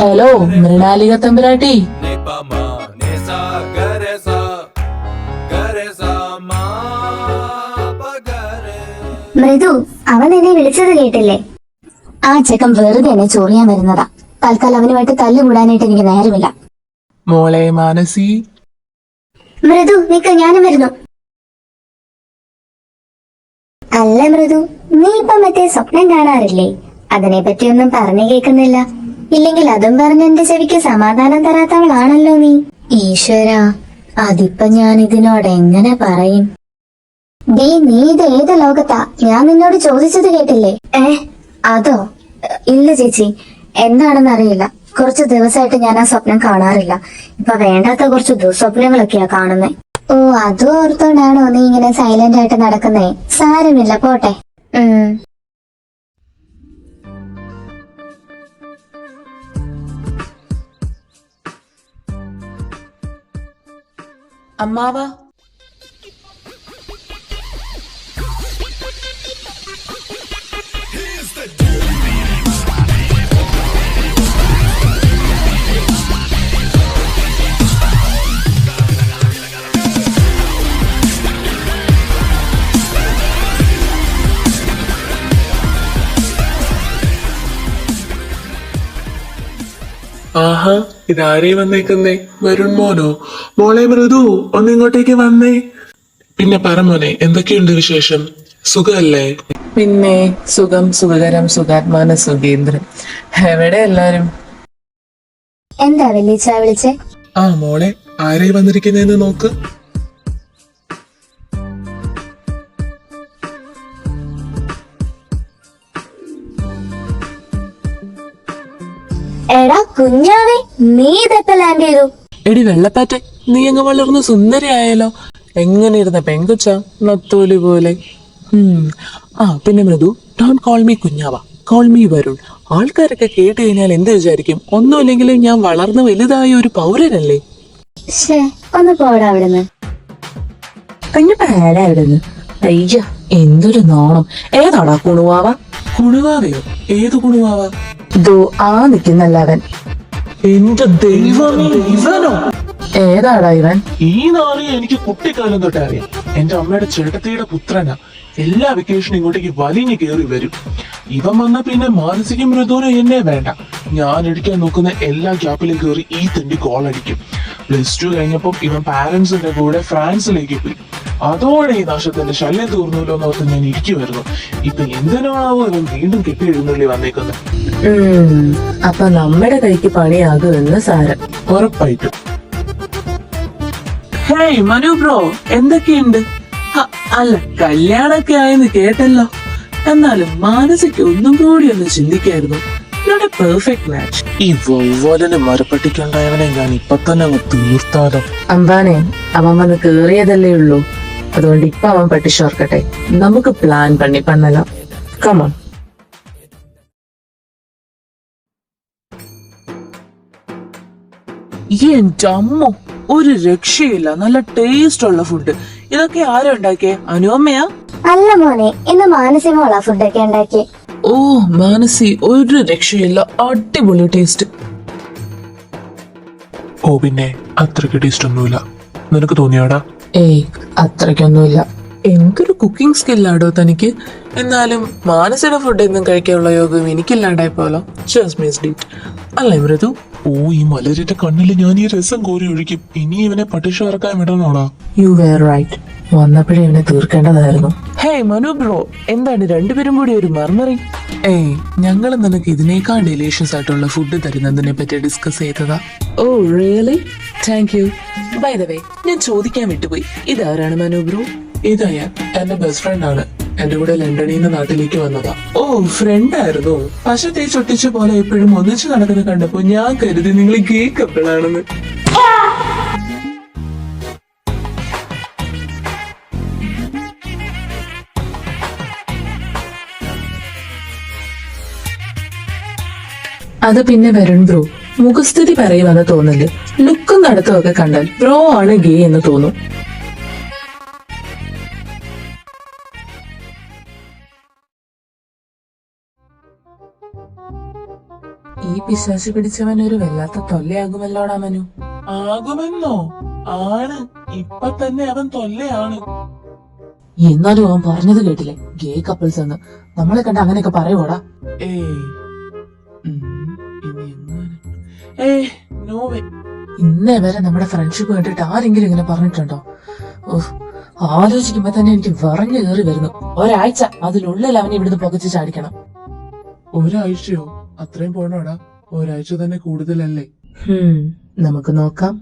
Hello മൃണാലിക തമ്പുരാട്ടി. മൃദു, അവൻ എന്നെ വിളിച്ചത് കേട്ടില്ലേ? ആ ചെക്കൻ വെറുതെ എന്നെ ചൊറിയാൻ വരുന്നതാ. തൽക്കാലം അവനുമായിട്ട് തല്ലുകൂടാനായിട്ട് എനിക്ക് നേരമില്ല. മോളെ മാനസി. മൃദു നിക്ക്, ഞാനും വരുന്നു. അല്ല മൃദു, നീ ഇപ്പൊ മറ്റേ സ്വപ്നം കാണാറില്ലേ? അതിനെ പറ്റിയൊന്നും പറഞ്ഞു കേൾക്കുന്നില്ല. ഇല്ലെങ്കിൽ അതും പറഞ്ഞ് എന്റെ ചെവിക്ക് സമാധാനം തരാത്തവളാണല്ലോ നീ. ഈശ്വര, അതിപ്പോ ഞാൻ ഇതിനോട് എങ്ങനെ പറയും? നീ ഇത് ഏത് ലോകത്താ? ഞാൻ നിന്നോട് ചോദിച്ചത് കേട്ടില്ലേ? അതോ? ഇല്ല ചേച്ചി, എന്താണെന്ന് അറിയില്ല. കുറച്ച് ദിവസമായിട്ട് ഞാൻ ആ സ്വപ്നം കാണാറില്ല. ഇപ്പൊ വേണ്ടാത്ത കുറച്ച് ദുസ്വപ്നങ്ങളൊക്കെയാ കാണുന്നേ. ഓ, അതും ഓർത്തോണ്ടാണോ നീ ഇങ്ങനെ സൈലന്റ് ആയിട്ട് നടക്കുന്നേ? സാരമില്ല, പോട്ടെ. അമ്മാവാ. ആഹാ, ഇതാരേ വന്നേക്കുന്നേ? വരുൺ മോനോ? മോളെ മൃദു, ഒന്നിങ്ങോട്ടേക്ക് വന്നേ. പിന്നെ പറ മോനെ, എന്തൊക്കെയുണ്ട് വിശേഷം? സുഖല്ലേ? പിന്നെ സുഖം, സുഖകരം, സുഖാത്മാന സുഖേന്ദ്രൻ. എവിടെ എല്ലാരും? എന്താ വെള്ളിച്ച വിളിച്ചേ? ആ മോളെ, ആരേ വന്നിരിക്കുന്നേന്ന് നോക്ക്. എടാ കുഞ്ഞാവേ, നീ ഇതെപ്പോ ലാൻഡ് ചെയ്തു? എടി വെള്ളപ്പാറ്റെ, നീ അങ്ങ് വളർന്ന് സുന്ദരിയായാലോ. എങ്ങനെ ഇരുന്ന പെങ്കൊച്ച, നത്തോലി പോലെ. പിന്നെ മൃദു, ഡോണ്ട് കോൾ മീ കുഞ്ഞാവ, കോൾ മീ വരുൺ. ആൾക്കാരൊക്കെ കേട്ട് കഴിഞ്ഞാൽ എന്ത് വിചാരിക്കും? ഒന്നുമില്ലെങ്കിലും ഞാൻ വളർന്ന് വലുതായ ഒരു പൗരനല്ലേ. ഒന്ന് പോടാ അവിടുന്ന്. പേടാ അവിടുന്ന്. അയ്യ, എന്തൊരു നാണം. ഏതാടാ കുണുവാവ? കുണുവാവയോ? ഏത് കുണുവാവ? ദോ ആ നിക്കുന്നല്ലവൻ. എന്റെ ദൈവമേ, ഇവനോ? ഏതാടാ ഇവൻ? ഈ നാളിൽ എനിക്ക് കുട്ടിക്കാലം തൊട്ടേ അറിയാം. എന്റെ അമ്മയുടെ ചേട്ടത്തിയുടെ പുത്രനാ. എല്ലാ വെക്കേഷനും ഇങ്ങോട്ടേക്ക് വലിഞ്ഞു കയറി വരും. ഇവൻ വന്ന പിന്നെ മാനസിക മൃദുവിനെ എന്നെ വേണ്ട. ഞാൻ അടിക്കാൻ നോക്കുന്ന എല്ലാ ഗ്യാപ്പിലും കയറി ഈ തെണ്ടി കോൾ അടിക്കും. +2 കഴിഞ്ഞപ്പോൾ ഇവൻ പാരന്റ്സിന്റെ കൂടെ ഫ്രാൻസിലേക്ക് പോയി. അതോടെ ഈ നാശത്തിന്റെ ശല്യം തീർന്നല്ലോ എന്നോർത്ത് ഞാൻ ഇരിക്കുമായിരുന്നു. ഇപ്പൊ എന്തിനാണാവോ ഇവൻ വീണ്ടും കെട്ടി എഴുന്നള്ളി വന്നേക്കുന്നത്. അപ്പൊ നമ്മുടെ കൈക്ക് പണിയാകുമെന്ന് സാരം. ഉറപ്പായിട്ടും. ഹേയ് മനു ബ്രോ, എന്തൊക്കെയുണ്ട്? അല്ല, കല്യാണൊക്കെ ആയെന്ന് കേട്ടല്ലോ. എന്നാലും മാനസിക്ക് ഒന്നും കൂടി ഒന്ന് ചിന്തിക്കായിരുന്നു. Perfect match. ഈ വവ്വാലിനെ മരപ്പട്ടിക്കുണ്ടായവനെ ഞാൻ ഇപ്പൊ തന്നെ അങ്ങ് തീർത്താലോ. അമ്പാനെ, അവൻ വന്ന് കേറിയതല്ലേ ഉള്ളൂ. അതുകൊണ്ട് ഇപ്പൊ അവൻ പട്ടിച്ചോർക്കട്ടെ. നമുക്ക് പ്ലാൻ പണ്ണലോ. കമോൺ. എന്റെ അമ്മോ, ഒരു രക്ഷയില്ല. നല്ല ടേസ്റ്റ് ഉള്ള ഫുഡ്. ഇതൊക്കെ ആരാ ഉണ്ടാക്കിയേ? അനുഅമ്മയാ? അല്ല മോനെ, ഇന്ന് മാനസികമുള്ള ഫുഡൊക്കെ ഉണ്ടാക്കി. ഓ മാനസി, ഒരു രക്ഷയില്ല. അടിപൊളി ടേസ്റ്റ്. ഓ പിന്നെ അത്രയ്ക്ക് ടേസ്റ്റ് ഒന്നുമില്ല. നിനക്ക് തോന്നിയോടാ? ഏയ്, അത്രയ്ക്കൊന്നുമില്ല. എന്തൊരു കുക്കിംഗ് സ്കില്ലാടോ തനിക്ക്. എന്നാലും മാനസിയുടെ ഫുഡ് ഒന്നും കഴിക്കാനുള്ള യോഗം എനിക്കില്ലാണ്ടായിപ്പോലോ. Just missed it. അല്ലേ മൃദു? ഓ, ഈ മലരിന്റെ കണ്ണില് ഞാൻ ഈ രസം കോരി ഒഴിക്കും. ഇനി ഇവനെ പട്ടിഷ ഇറക്കാൻ വിടണോടാ? U where right. വന്നപ്പോഴേ ഇവനെ തീർക്കേണ്ടതായിരുന്നു. ഹേയ് മനു ബ്രോ, എന്താണ് രണ്ടുപേരും കൂടി ഒരു മർമറി? ഏയ്, ഞങ്ങൾ നിനക്ക് ഇതിനേക്കാൾ ഡെലീഷ്യസ് ആയിട്ടുള്ള ഫുഡ് തരുന്നതിനെ പറ്റി ഡിസ്കസ് ചെയ്തതാ. Oh really? Thank you. By the way, ഞാൻ ചോദിക്കാൻ വിട്ടുപോയി, ഇതാരാണ് മനു ബ്രോ? ഇതായ എന്റെ ബെസ്റ്റ് ഫ്രണ്ട് ആണ്. എന്റെ കൂടെ ലണ്ടനിൽ നിന്ന് നാട്ടിലേക്ക് വന്നതാ. ഓ ഫ്രണ്ട് ആയിരുന്നു. പശ തേച്ചൊട്ടിച്ച പോലെ എപ്പോഴും ഒന്നിച്ച് നടക്കുന്ന കണ്ടപ്പോ ഞാൻ കരുതി നിങ്ങൾ ഗേ കപ്പിളാണെന്ന്. അത് പിന്നെ വരുൺ ബ്രോ മുഖസ്ഥിതി പറയുമെന്ന് തോന്നില്ല. ലുക്കും നടത്തും ഒക്കെ കണ്ടാൽ ബ്രോ ആണ് ഗേ എന്ന് തോന്നും. ഈ പിശാചി പിടിച്ചവൻ ഒരു വല്ലാത്ത തൊല്ലയാകുമല്ലോടാ മനു. ആകുമെന്നോ? ആണ്. ഇപ്പൊ തന്നെ അവൻ തൊല്ലയാണ്. എന്നാലും അവൻ പറഞ്ഞത് കേട്ടില്ലേ, ഗേ കപ്പിൾസ് എന്ന്. നമ്മളെ കണ്ട അങ്ങനെയൊക്കെ പറയുവോടാ? ഏയ് ഇനി എങ്ങനെ? ഏയ് നോ വേ. ഇന്നേ വരെ നമ്മുടെ ഫ്രണ്ട്ഷിപ്പ് കണ്ടിട്ട് ആരെങ്കിലും ഇങ്ങനെ പറഞ്ഞിട്ടുണ്ടോ? ഓഹ്, ആലോചിക്കുമ്പോ തന്നെ എനിക്ക് വിറഞ്ഞു കയറി വരുന്നു. ഒരാഴ്ച അതിനുള്ളിൽ അവനെ ഇവിടുന്ന് പുകച്ച് ചാടിക്കണം. ഒരാഴ്ചയോ? അത്രയും പോണോടാ? ഒരാഴ്ച തന്നെ കൂടുതലല്ലേ? നമുക്ക് നോക്കാം.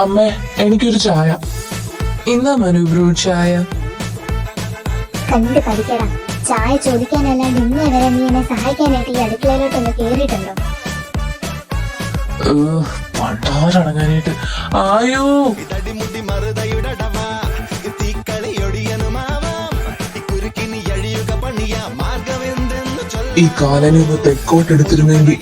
അമ്മേ, എനിക്കൊരു ചായ. ഇന്നാ മനു ബ്രോ ചായ. കണ്ട് പഠിക്കടാ. ചായ ചോദിക്കാനല്ലാണ്ട് ഇന്നേ വരെ നീ എന്നെ സഹായിക്കാനായിട്ട് ഈ അടുക്കളയിലോട്ടൊന്ന് കേറിയിട്ടുണ്ടോ? പണ്ടാറടങ്ങാനായിട്ട്. ആയോ, ഈ കാലനെ ഒന്ന് തെക്കോട്ടെടുത്തിരുന്നെങ്കിൽ.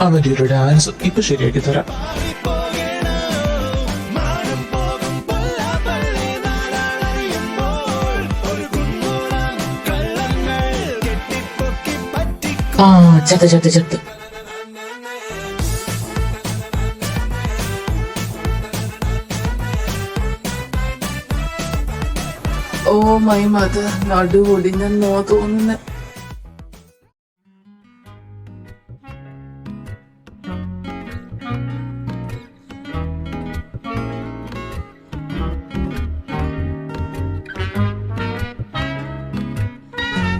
അവന്റെ ഒരു ഡാൻസ് ഇപ്പൊ ശരിയാക്കി തരാം. ചത്ത് ചത്ത് ചത്ത്. ഓ മൈ മദർ, നടുവൊടിഞ്ഞെന്നോ തോന്നുന്നു.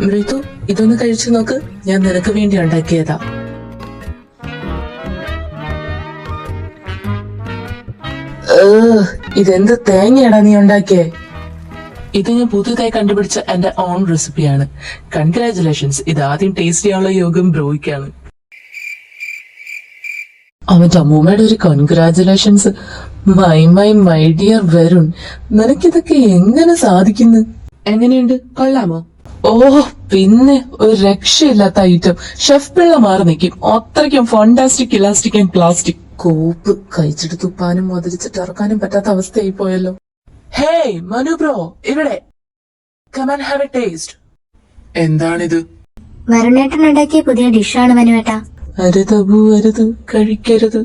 മൃദു, ഇതൊന്ന് കഴിച്ചു നോക്ക്. ഞാൻ നിനക്ക് വേണ്ടി ഉണ്ടാക്കിയതാ. ഇതെന്ത് തേങ്ങയാടാ നീ ഉണ്ടാക്കിയേ? ഇത് ഞാൻ പുതുതായി കണ്ടുപിടിച്ച എന്റെ ഓൺ റെസിപ്പിയാണ്. കൺഗ്രാചുലേഷൻസ്. ഇത് ആദ്യം ടേസ്റ്റ് ചെയ്യാനുള്ള യോഗം ബ്രോയ്ക്കാണ്. അവന്റെ അമ്മൂമ്മയുടെ ഒരു കൺഗ്രാചുലേഷൻസ്. മൈ ഡിയർ വരുൺ, നിനക്കിതൊക്കെ എങ്ങനെ സാധിക്കുന്നു? എങ്ങനെയുണ്ട്, കൊള്ളാമോ? ഓ പിന്നെ ഒരു രക്ഷയില്ലാത്ത ഐറ്റം. ഷെഫ് പിള്ള മാറി നിൽക്കും. അത്രയ്ക്കും ഫണ്ടാസ്റ്റിക്, ഇലാസ്റ്റിക് ആൻഡ് പ്ലാസ്റ്റിക്. കോപ്പ് കഴിച്ചിട്ട് തുപ്പാനും മുതലിച്ചിട്ട് ഇറക്കാനും പറ്റാത്ത അവസ്ഥയായി പോയല്ലോ. ഹേയ് മനു ബ്രോ, ഇവിടെ come and have a taste. എന്താണിത്? വരുണേട്ടൻ ഉണ്ടാക്കിയ പുതിയ ഡിഷാണ് മനുവേട്ടാ. അരുത് അബു, അരുത്, കഴിക്കരുത്.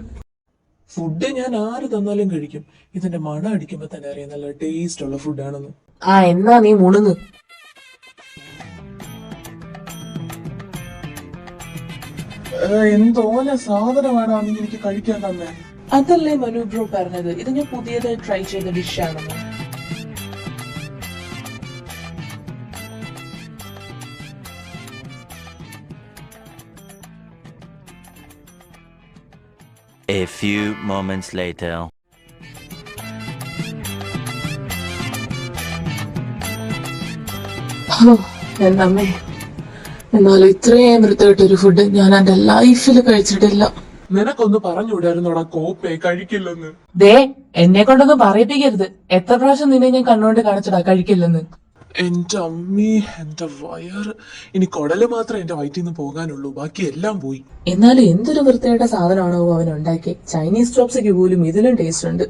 ഫുഡ് ഞാൻ ആര് തന്നാലും കഴിക്കും. ഇതിന്റെ മണം അടിക്കുമ്പോ തന്നെ അറിയാം നല്ല ടേസ്റ്റ് ഉള്ള ഫുഡാണെന്ന്. എന്നാ നീ മുണുങ്ങ്. എന്തോലെ സാധനമാണ് നീ എനിക്ക് കഴിക്കാൻ തന്നെ? അതല്ലേ മനു ബ്രോ പറഞ്ഞത്, ഇത് ഞാൻ പുതിയതായി ട്രൈ ചെയ്ത ഡിഷാണെന്ന്. A few moments later. എന്നമ്മേ, എന്നാലും ഇത്രയും വൃത്തിയായിട്ടൊരു ഫുഡ് ഞാൻ എന്റെ ലൈഫിൽ കഴിച്ചിട്ടില്ല. നിനക്കൊന്ന് പറഞ്ഞുവിടായിരുന്നോടാ കോപ്പേ കഴിക്കില്ലെന്ന്. ദേ, എന്നെ കൊണ്ടൊന്നും പറയിപ്പിക്കരുത്. എത്ര പ്രാവശ്യം നിന്നെ ഞാൻ കണ്ണുകൊണ്ട് കാണിച്ചടാ കഴിക്കില്ലെന്ന്. എന്റെ അമ്മേ, എന്റെ വയറ്. ഇനി കുടല് മാത്രമേ എന്റെ വയറ്റിൽ നിന്ന് പോകാനുള്ളൂ, ബാക്കി എല്ലാം പോയി. എന്നാലും എന്തൊരു വൃത്തിയായിട്ട സാധനമാണോ അവൻ ഉണ്ടാക്കി. ചൈനീസ് ചോപ്സിക്ക് പോലും ഇതിലും ടേസ്റ്റ് ഉണ്ട്.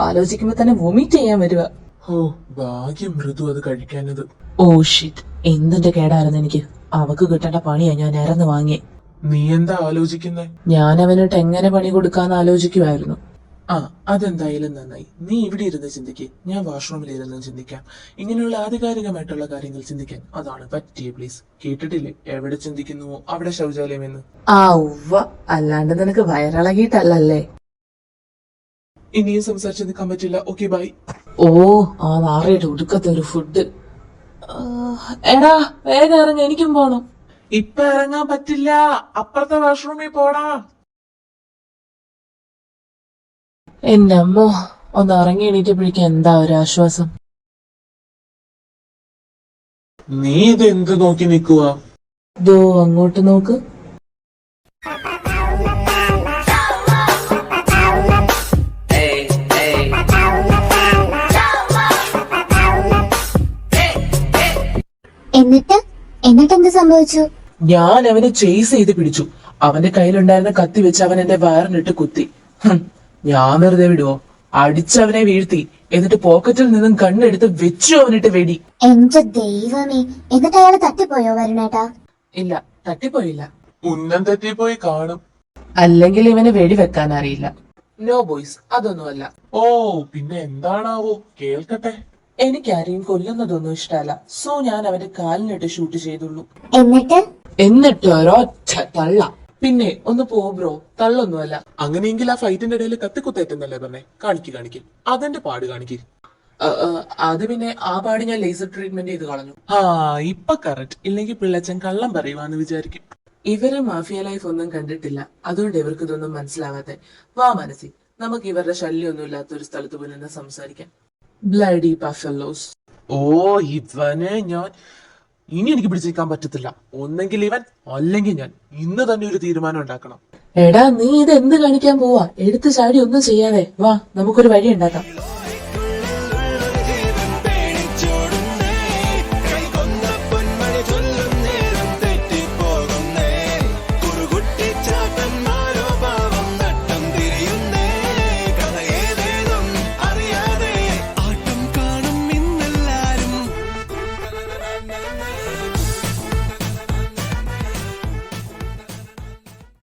ആലോചിക്കുമ്പോ തന്നെ വൊമിറ്റ് ചെയ്യാൻ വരുക. ഓ ഭാഗ്യം മൃദു അത് കഴിക്കാനത്. ഓ ഷിറ്റ്, എന്തിന്റെ കേടായിരുന്നു എനിക്ക്. അവക്ക് കിട്ടേണ്ട പണിയാ ഞാൻ ഇറന്ന് വാങ്ങിയേ. നീ എന്താ ആലോചിക്കുന്നേ? ഞാൻ അവനിട്ട് എങ്ങനെ പണി കൊടുക്കാന്ന് ആലോചിക്കുമായിരുന്നു. അതെന്തായാലും നന്നായി. നീ ഇവിടെ ഇരുന്ന് ചിന്തിക്ക്, ഞാൻ വാഷ്റൂമിൽ ഇരുന്ന് ചിന്തിക്കാം. ഇങ്ങനെയുള്ള ആധികാരികമായിട്ടുള്ള കാര്യങ്ങൾ ചിന്തിക്കാൻ അതാണ് പറ്റിയ പ്ലീസ്. കേട്ടിട്ടില്ലേ, എവിടെ ചിന്തിക്കുന്നുവോ അവിടെ ശൗചാലയം എന്ന്. ഉവ്വ, അല്ലാണ്ട് നിനക്ക് വയറിളകിയിട്ടല്ലേ. ഇനിയും സംസാരിച്ച് നിൽക്കാൻ പറ്റില്ല. Okay bye. ഓ, ആ നാറയുടെ ഒടുക്കത്തെ ഒരു ഫുഡ്. എടാ വേഗം ഇറങ്ങ, എനിക്കും പോണം. ഇപ്പൊ ഇറങ്ങാൻ പറ്റില്ല, അപ്പുറത്തെ വാഷ്റൂമിൽ പോടാ. എന്റെ അമ്മോ, ഒന്ന് ഇറങ്ങി എണീറ്റപ്പോഴേക്കും എന്താ ഒരു ആശ്വാസം. നീ ഇത് എന്ത് നോക്കി നിൽക്കുക? ദോ അങ്ങോട്ട് നോക്ക്. എന്നിട്ട് എന്ത് സംഭവിച്ചു? ഞാൻ അവനെ ചേസ് ചെയ്ത് പിടിച്ചു. അവന്റെ കയ്യിലുണ്ടായിരുന്ന കത്തി വെച്ച് അവൻ എന്റെ വയറിനിട്ട് കുത്തി. ഞാൻ വെറുതെ വിടുവോ? അടിച്ചവനെ വീഴ്ത്തി, എന്നിട്ട് പോക്കറ്റിൽ നിന്നും കണ്ണെടുത്ത് വെച്ചു അവനിട്ട് വെടി. എന്റെ ദൈവമേ, എന്നിട്ട് അയാൾ തട്ടിപ്പോയോ വരുണേട്ടാ? ഇല്ല, തട്ടിപ്പോയില്ല. ഉന്നം തെറ്റിപ്പോയി കാണും. അല്ലെങ്കിൽ ഇവന് വെടി വെക്കാൻ അറിയില്ല. നോ ബോയ്സ്, അതൊന്നുമല്ല. ഓ, പിന്നെ എന്താണാവോ? കേൾക്കട്ടെ. എനിക്ക് ആരെയും കൊല്ലുന്നതൊന്നും ഇഷ്ടമല്ല. സോ ഞാൻ അവന്റെ കാലിനിട്ട് ഷൂട്ട് ചെയ്തുള്ളൂ. എന്നിട്ട് ഒരൊറ്റ തള്ള. പിന്നെ ഒന്ന് പോ ബ്രോ, തള്ളൊന്നുമല്ല. അങ്ങനെയെങ്കിൽ ആ ഫൈറ്റിന്റെ ഇടയിൽ കത്തിക്കുത്തേറ്റെന്നല്ലേ പറഞ്ഞേ? കാണിക്ക് അതെന്റെ പാട് കാണിക്ക്. അത് പിന്നെ ആ പാട് ഞാൻ ലേസർ ട്രീറ്റ്മെന്റ് ചെയ്ത് കളഞ്ഞു. ആ, ഇപ്പൊ കറക്റ്റ്. ഇല്ലെങ്കിൽ പിള്ളച്ചൻ കള്ളം പറയുവാന്ന് വിചാരിക്കും. ഇവര് മാഫിയ ലൈഫ് ഒന്നും കണ്ടിട്ടില്ല, അതുകൊണ്ട് ഇവർക്ക് ഇതൊന്നും മനസ്സിലാവാതെ. വാ മനസ്സി, നമുക്ക് ഇവരുടെ ശല്യമൊന്നും ഇല്ലാത്ത ഒരു സ്ഥലത്ത് പോയി നിന്ന് സംസാരിക്കാം. Bloody buffaloes. ഓ, ഇവനെ ഞാൻ ഇനി എനിക്ക് പിടിച്ചേക്കാൻ പറ്റത്തില്ല. ഒന്നെങ്കിൽ ഇവൻ, അല്ലെങ്കിൽ ഞാൻ. ഇന്ന് തന്നെ ഒരു തീരുമാനം ഉണ്ടാക്കണം. എടാ, നീ ഇത് എന്ത് കാണിക്കാൻ പോവാ? എടുത്ത് ചാടി ഒന്നും ചെയ്യാതെ വാ, നമുക്കൊരു വഴി ഉണ്ടാക്കാം.